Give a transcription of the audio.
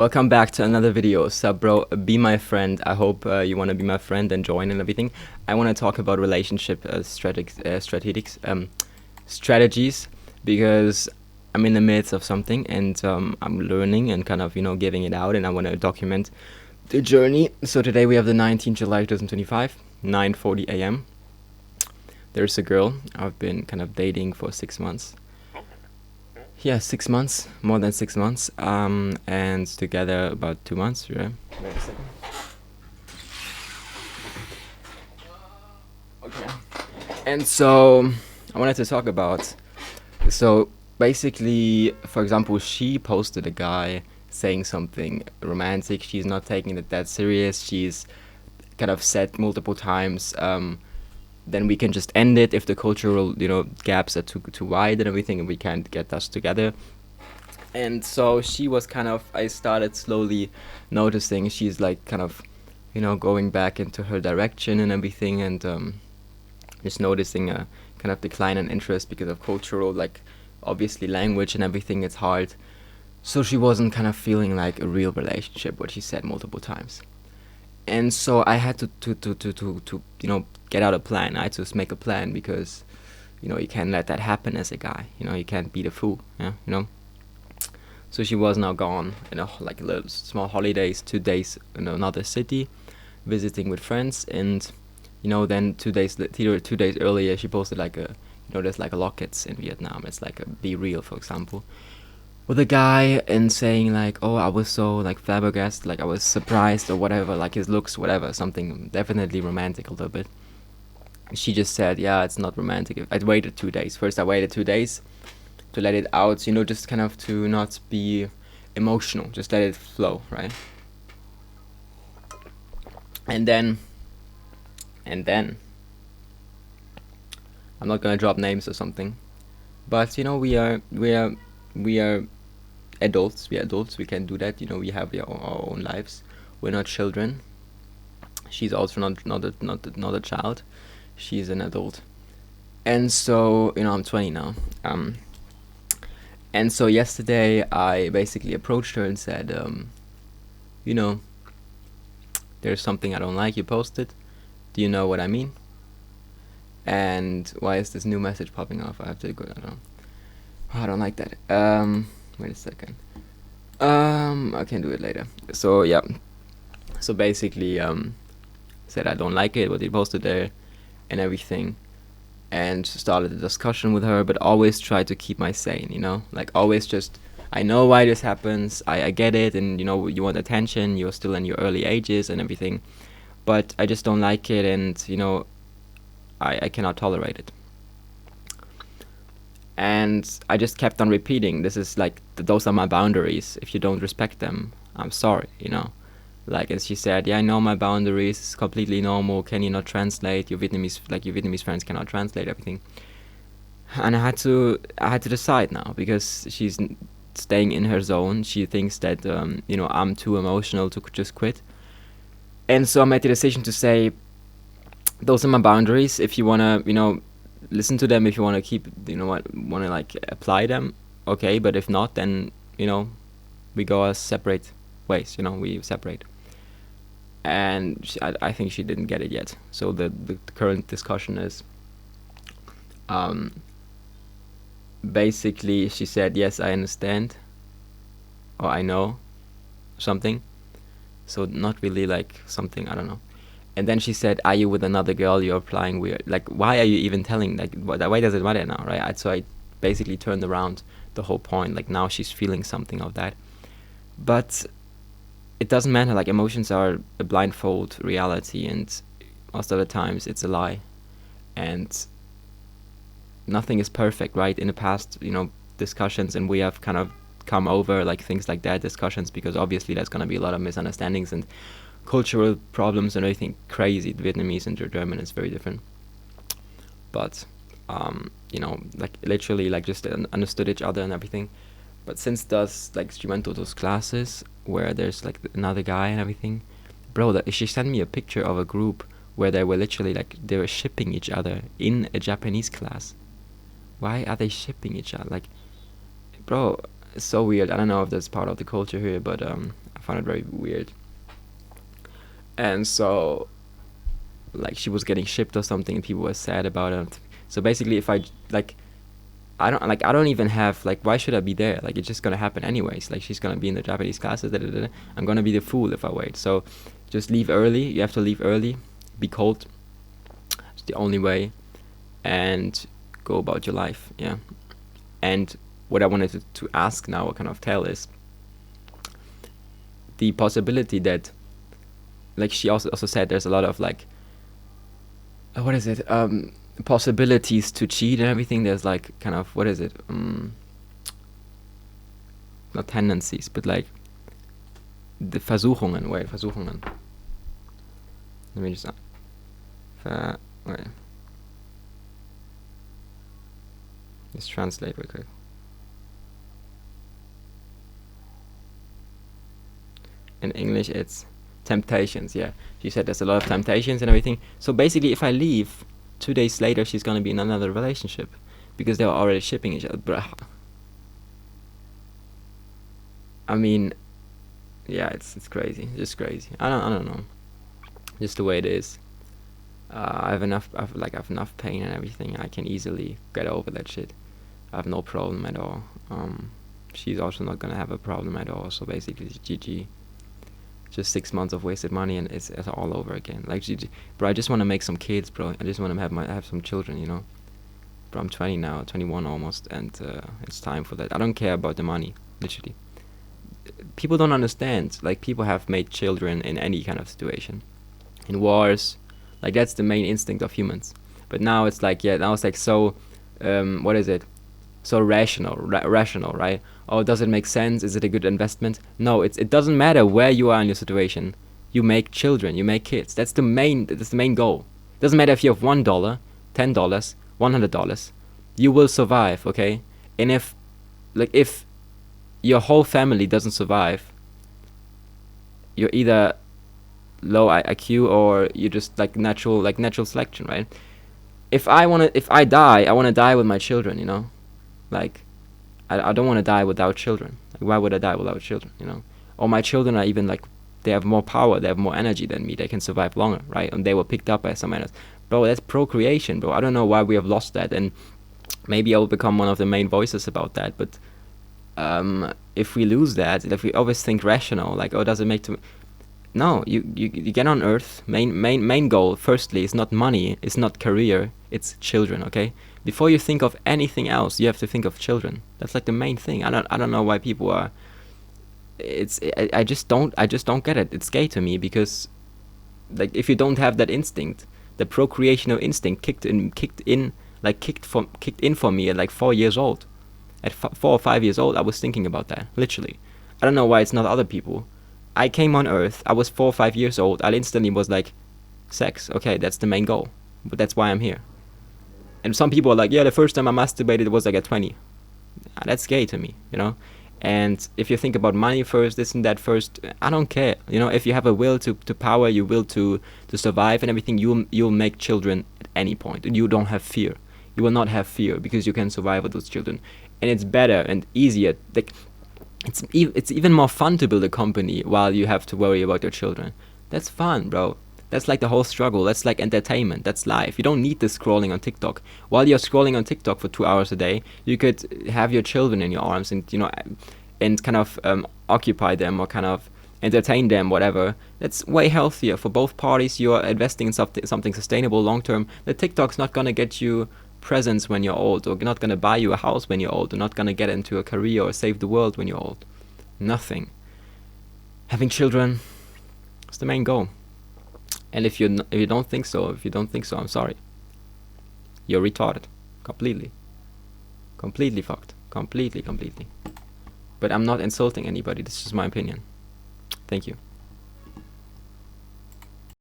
Welcome back to another video. Sup, bro? Be my friend. I hope you want to be my friend and join and everything. I want to talk about relationship strategies because I'm in the midst of something and I'm learning and kind of giving it out, and I want to document the journey. So today we have the 19th July 2025, 9:40 a.m. There's a girl I've been kind of dating for 6 months. Yeah, 6 months, more than 6 months, and together about 2 months, right? Wait a second. Okay. And so, I wanted to talk about, so basically, for example, she posted a guy saying something romantic. She's not taking it that serious. She's kind of said multiple times, then we can just end it if the cultural gaps are too wide and everything, and we can't get us together. And so she was kind of, I started slowly noticing she's like kind of going back into her direction and everything, and just noticing a kind of decline in interest because of cultural, like obviously language and everything. It's hard. So she wasn't kind of feeling like a real relationship, what she said multiple times. And so I had to get out a plan. I had to make a plan because you can't let that happen as a guy. You can't be the fool. Yeah. So she was now gone like a little small holidays, 2 days in another city, visiting with friends, and then 2 days 2 days earlier she posted like a there's like a lockets in Vietnam. It's like a Be Real, for example, with a guy, and saying like, oh, I was so like flabbergasted, like I was surprised or whatever, like his looks, whatever, something definitely romantic a little bit. She just said, yeah, it's not romantic. I waited 2 days. First I waited 2 days to let it out, just kind of to not be emotional, just let it flow, right? And then I'm not gonna drop names or something, but we are adults. We are adults. We can do that. We have our own lives. We're not children. She's also not a child. She's an adult. And so I'm 20 now. And so yesterday I basically approached her and said, there's something I don't like you posted. Do you know what I mean? And why is this new message popping off? I have to go. I don't like that. Wait a second. I can do it later. So yeah. So basically, said I don't like it what you posted there, and everything, and started a discussion with her. But always try to keep my sane. Like always just, I know why this happens. I get it, and you want attention. You're still in your early ages and everything, but I just don't like it, and I cannot tolerate it. And I just kept on repeating, this is like, those are my boundaries. If you don't respect them, I'm sorry, Like, and she said, yeah, I know my boundaries, it's completely normal. Can you not translate? Your Vietnamese friends cannot translate everything. And I had to decide now, because she's staying in her zone. She thinks that, I'm too emotional to just quit. And so I made the decision to say, those are my boundaries. If you want to, listen to them, if you want to keep, want to like apply them, okay. But if not, then we go our separate ways. We separate. And I think she didn't get it yet. So the current discussion is, basically she said, yes, I understand, or I know something. So not really like something, I don't know. And then she said, are you with another girl? You're applying weird. Like, why are you even telling? Like, why does it matter now, right? So I basically turned around the whole point. Like, now she's feeling something of that. But it doesn't matter. Like, emotions are a blindfold reality. And most of the times it's a lie. And nothing is perfect, right? In the past, discussions, and we have kind of come over, like, things like that, discussions, because obviously there's going to be a lot of misunderstandings and cultural problems and everything crazy. The Vietnamese and German is very different, but like literally like just understood each other and everything. But since she went to those classes where there's like another guy and everything, bro, she sent me a picture of a group where they were literally like they were shipping each other in a Japanese class. Why are they shipping each other? Like, bro, it's so weird. I don't know if that's part of the culture here, but found it very weird. And so, like, she was getting shipped or something, and people were sad about it. So basically, if I I don't even have, like, why should I be there? Like, it's just gonna happen anyways. Like, she's gonna be in the Japanese classes. I'm gonna be the fool if I wait. So just leave early. You have to leave early. Be cold. It's the only way. And go about your life. Yeah. And what I wanted to ask now, or kind of tell, is the possibility that, like, she also said, there's a lot of, like, what is it? Possibilities to cheat and everything. There's, like, kind of, what is it? Not tendencies, but, like, the Versuchungen. Wait, Versuchungen. Let me just wait. Let's translate real quick. In English, it's temptations. Yeah, she said there's a lot of temptations and everything. So basically, if I leave, 2 days later, she's gonna be in another relationship because they were already shipping each other. Bruh. I mean, yeah, it's crazy. It's just crazy. I don't know. Just the way it is. I have enough pain and everything. I can easily get over that shit. I have no problem at all. She's also not gonna have a problem at all. So basically, GG. Just 6 months of wasted money, and it's all over again. Like, bro, I just want to make some kids, bro. I just want to have some children, you know. Bro, I'm 20 now, 21 almost, and it's time for that. I don't care about the money, literally. People don't understand. Like, people have made children in any kind of situation, in wars. Like, that's the main instinct of humans. But now it's like, yeah, now it's like so, what is it? So rational, right? Oh, does it make sense? Is it a good investment? No, it doesn't matter where you are in your situation. You make children, you make kids. That's the main goal. It doesn't matter if you have $1, $10, $100. You will survive, okay? And if your whole family doesn't survive, you're either low IQ or you're just like natural selection, right? If I die, I want to die with my children, you know? Like, I don't want to die without children. Like, why would I die without children, you know? Or my children are even, like, they have more power, they have more energy than me, they can survive longer, right? And they were picked up by someone else. Bro, that's procreation, bro. I don't know why we have lost that, and maybe I will become one of the main voices about that, but if we lose that, if we always think rational, like, oh, does it make no, you get on Earth. Main goal, firstly, is not money, it's not career, it's children. Okay, before you think of anything else, you have to think of children. That's like the main thing. I don't know why people are. I just don't get it. It's gay to me because, like, if you don't have that instinct, the procreational instinct kicked in for me at like 4 years old. At 4 or 5 years old, I was thinking about that, literally. I don't know why it's not other people. I came on Earth, I was 4 or 5 years old, I instantly was like, sex, okay, that's the main goal. But that's why I'm here. And some people are like, yeah, the first time I masturbated was like at 20. That's gay to me, you know? And if you think about money first, this and that first, I don't care. You know, if you have a will to power, you will to survive and everything, you'll make children at any point. And you don't have fear. You will not have fear because you can survive with those children. And it's better and easier. Like, it's even more fun to build a company while you have to worry about your children. That's fun, bro. That's like the whole struggle. That's like entertainment. That's life. You don't need this scrolling on TikTok. While you're scrolling on TikTok for 2 hours a day, you could have your children in your arms and, you know, and kind of occupy them or kind of entertain them, whatever. That's way healthier for both parties. You're investing in something sustainable long term. The TikTok's not gonna get you presents when you're old, or not gonna buy you a house when you're old, or not gonna get into a career or save the world when you're old. Nothing. Having children is the main goal. And if you don't think so, I'm sorry. You're retarded. Completely fucked. Completely. But I'm not insulting anybody. This is my opinion. Thank you.